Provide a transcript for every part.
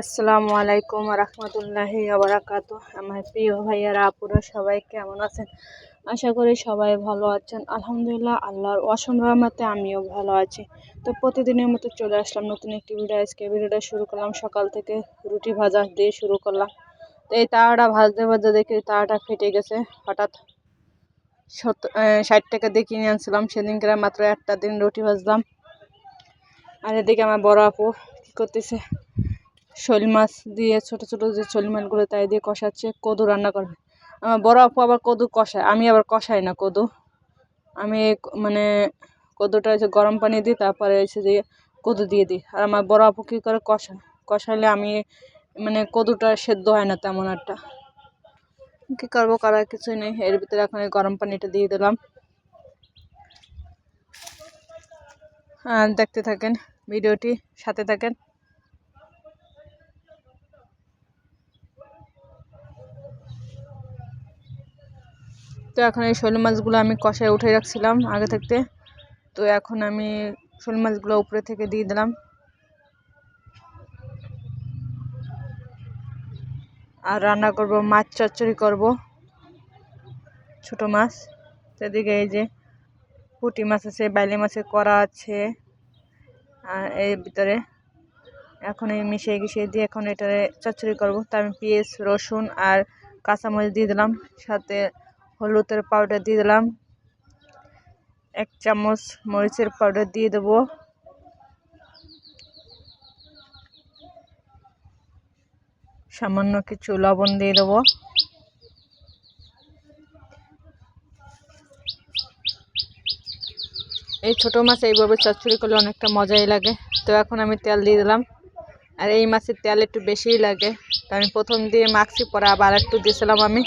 আসসালামু আলাইকুম রহমতুল্লাহি ওয়া আমার প্রিয় ভাইয়ারা আপুরা সবাই কেমন আছেন? আশা করি সবাই ভালো আছেন। আলহামদুলিল্লাহ, আল্লাহর অসীম রহমতে আমিও ভালো আছি। তো প্রতিদিনের মতো চলে আসলাম নতুন একটি ভিডিও। আজকে ভিডিওটা শুরু করলাম সকাল থেকে, রুটি ভাজা দিয়ে শুরু করলাম। তো এই তাওয়াটা ভাজতে ভাজতে দেখি তাওয়াটা ফেটে গেছে। হঠাৎ 60 টাকা দিয়ে কিনে আনছিলাম সেদিনকে, মাত্র একটা দিন রুটি ভাজলাম। আর এদিকে আমার বড় আপু কি করতেছে, শোল মাছ দিয়ে ছোট ছোট যে শোল মাছগুলো তাই দিয়ে কষাচ্ছে, কদু রান্না করবে। আমার বড় আপু আবার কদু কষায়, আমি আবার কষাই না কদু। আমি কদুটা হচ্ছে গরম পানি দিই, তারপরে হচ্ছে দিয়ে কদু দিয়ে দিই। আর আমার বড় আপু কী করে কষাইলে আমি কদুটা সেদ্ধ হয় না তেমন একটা। কী করবো, করার কিছুই নেই। এর ভিতরে এখন এই গরম পানিটা দিয়ে দিলাম। দেখতে থাকেন ভিডিওটি, সাথে থাকেন। তো এখন এই শোল মাছগুলো আমি কষায় উঠে রাখছিলাম আগে থাকতে। তো এখন আমি শোল মাছগুলো উপরে থেকে দিয়ে দিলাম। আর রান্না করব মাছ চচ্চড়ি করব, ছোট মাছ। সেদিকে এই যে পুঁটি মাছ আছে, বাইলে মাছের কড়া আছে আর এর ভিতরে এখন এই মিশিয়ে দিয়ে এখন এটারে চচ্চড়ি করব। তা আমি পেঁয়াজ, রসুন আর কাঁচামরিচ দিয়ে দিলাম, সাথে হলুদের পাউডার দিয়ে দিলাম, 1 চামচ মরিচের পাউডার দিয়ে দেবো, সামান্য কিছু লবণ দিয়ে দেবো। এই ছোট মাছ এইভাবে চচ্চড়ি করলে অনেকটা মজাই লাগে। তো এখন আমি তেল দিয়ে দিলাম, আর এই মাছের তেল একটু বেশিই লাগে। তো আমি প্রথম দিয়ে মাখছি, পরে আবার একটু দিয়েছিলাম আমি।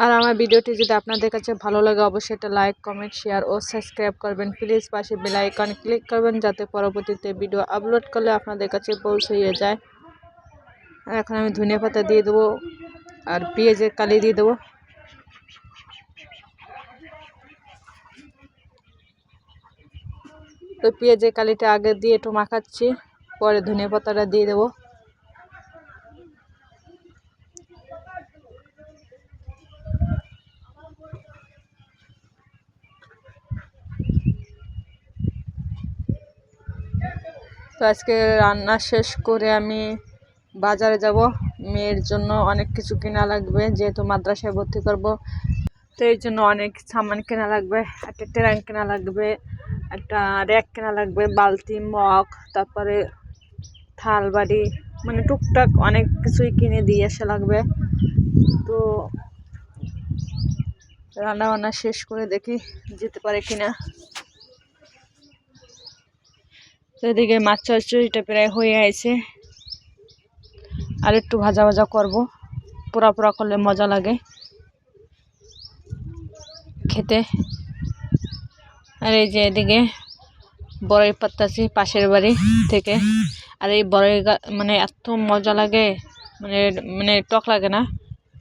আর আমার ভিডিওটি যদি আপনাদের কাছে ভালো লাগে অবশ্যই একটা লাইক, কমেন্ট, শেয়ার ও সাবস্ক্রাইব করবেন। প্লিজ পাশে বেল আইকন ক্লিক করবেন যাতে পরবর্তীতে ভিডিও আপলোড করলে আপনাদের কাছে পৌঁছে যায়। আর এখন আমি ধনিয়া পাতা দিয়ে দেবো আর পেঁয়াজের কালি দিয়ে দেবো। তো পেঁয়াজের কালিটা আগে দিয়ে একটু মাখাচ্ছি, পরে ধনিয়া পাতাটা দিয়ে দেবো। তো আজকে রান্না শেষ করে আমি বাজারে যাব। মেয়ের জন্য অনেক কিছু কেনা লাগবে, যেহেতু মাদ্রাসায় ভর্তি করব। তো এই জন্য অনেক সামান কেনা লাগবে। একটা ট্যাঙ্ক কেনা লাগবে, একটা র্যাক কেনা লাগবে, বালতি, মগ, তারপরে থাল বাড়ি, টুকটাক অনেক কিছুই কিনে দিয়ে আসা লাগবে। তো রান্না বান্না শেষ করে দেখি যেতে পারে কিনা। তো এদিকে মাছ চচ্চড়িটা প্রায় হয়ে আছে, আর একটু ভাজা ভাজা করব, পোড়া পোড়া করলে মজা লাগে খেতে। আর এই যে এদিকে বড়ই পাত্তাছি পাশের বাড়ি থেকে। আর এই বড়ই এত মজা লাগে, টক লাগে না,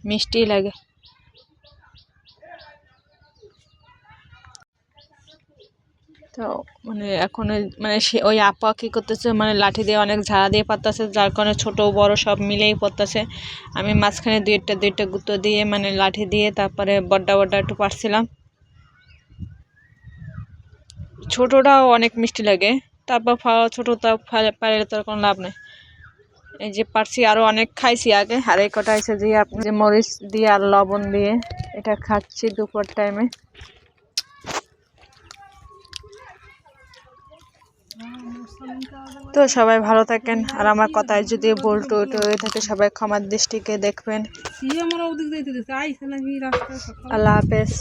মিষ্টি লাগে। তো এখন সে ওই আপা কি করতেছে, লাঠি দিয়ে অনেক ঝাড়া দিয়ে পারতেছে, যার কারণে ছোট বড় সব মিলেই পড়তেছে। আমি মাঝখানে দুইটা গুঁতো দিয়ে লাঠি দিয়ে তারপরে বড্ডা একটু পারছিলাম। ছোটটাও অনেক মিষ্টি লাগে, তারপর ছোটটা পারলে তো কোনো লাভ নেই। এই যে পারছি, আরো অনেক খাইছি আগে। আর এই কটা হয়েছে যে আপনি যে মরিচ দিয়ে আর লবণ দিয়ে এটা খাচ্ছি দুপুর টাইমে। তো সবাই ভালো থাকেন, আর আমার কথায় যদি ভুল টুট হয়ে থাকে সবাই ক্ষমার দৃষ্টিকে দেখবেন। আল্লাহ হাফেজ।